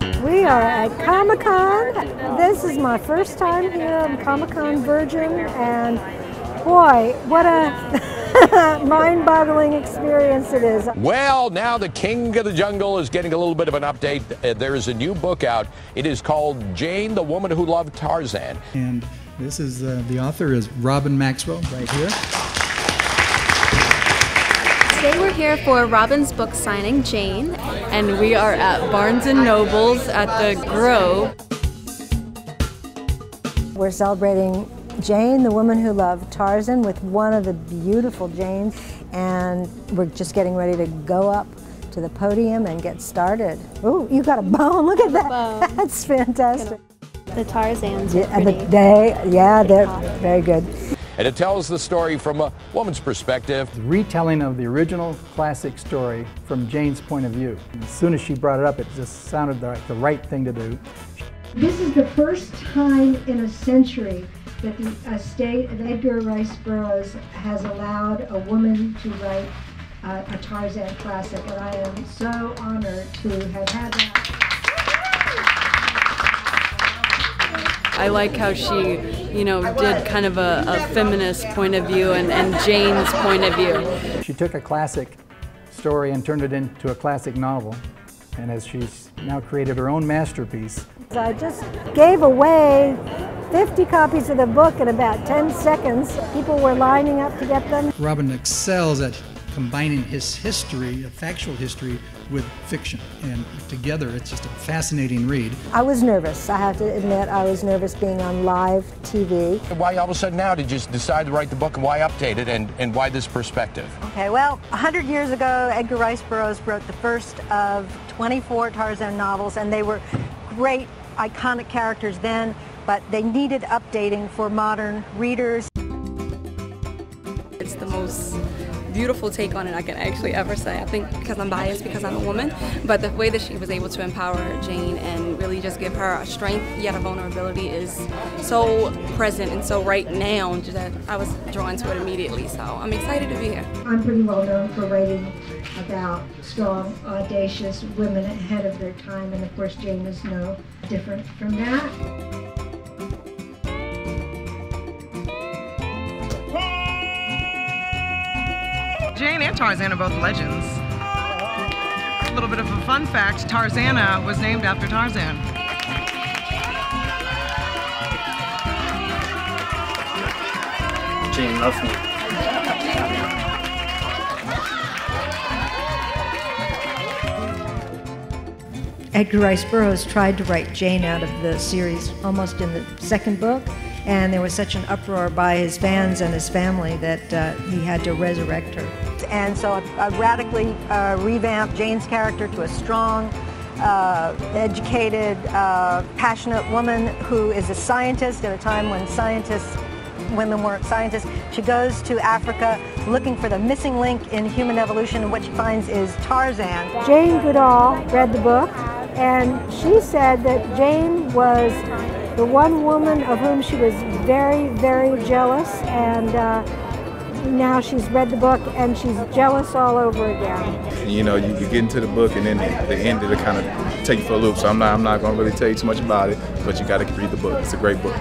We are at Comic-Con. This is my first time here. I'm Comic-Con virgin, and boy, what a mind-boggling experience it is. Well, now the King of the Jungle is getting a little bit of an update. There is a new book out. It is called Jane, the Woman Who Loved Tarzan. And this is, the author is Robin Maxwell, right here. Today we're here for Robin's book signing, Jane, and we are at Barnes & Noble's at the Grove. We're celebrating Jane, the Woman Who Loved Tarzan, with one of the beautiful Janes, and we're just getting ready to go up to the podium and get started. Ooh, you got a bone, look at that. That's fantastic. The Tarzans are pretty. They're very good. And it tells the story from a woman's perspective. The retelling of the original classic story from Jane's point of view. As soon as she brought it up, it just sounded like the right thing to do. This is the first time in a century that the estate of Edgar Rice Burroughs has allowed a woman to write a Tarzan classic, and I am so honored to have had that. I like how she, did kind of a feminist point of view and Jane's point of view. She took a classic story and turned it into a classic novel, and as she's now created her own masterpiece. I just gave away 50 copies of the book in about 10 seconds. People were lining up to get them. Robin excels at combining his history, a factual history, with fiction, and together it's just a fascinating read. I was nervous. I have to admit, I was nervous being on live TV. Why all of a sudden now did you decide to write the book, and why update it, and why this perspective? Okay, well, 100 years ago, Edgar Rice Burroughs wrote the first of 24 Tarzan novels, and they were great, iconic characters then, but they needed updating for modern readers. It's the most beautiful take on it I can actually ever say. I think because I'm biased because I'm a woman, but the way that she was able to empower Jane and really just give her a strength yet a vulnerability is so present and so right now that I was drawn to it immediately. So I'm excited to be here. I'm pretty well known for writing about strong, audacious women ahead of their time, and of course Jane is no different from that. Jane and Tarzan are both legends. A little bit of a fun fact, Tarzana was named after Tarzan. Jane loves me. Edgar Rice Burroughs tried to write Jane out of the series almost in the second book, and there was such an uproar by his fans and his family that he had to resurrect her. And so I radically revamped Jane's character to a strong, educated, passionate woman who is a scientist at a time when women weren't scientists. She goes to Africa looking for the missing link in human evolution, and what she finds is Tarzan. Jane Goodall read the book, and she said that Jane was the one woman of whom she was very, very jealous, and now she's read the book and she's jealous all over again. You know, you get into the book and then the end of it kind of take you for a loop, so I'm not going to really tell you too much about it, but you got to read the book. It's a great book.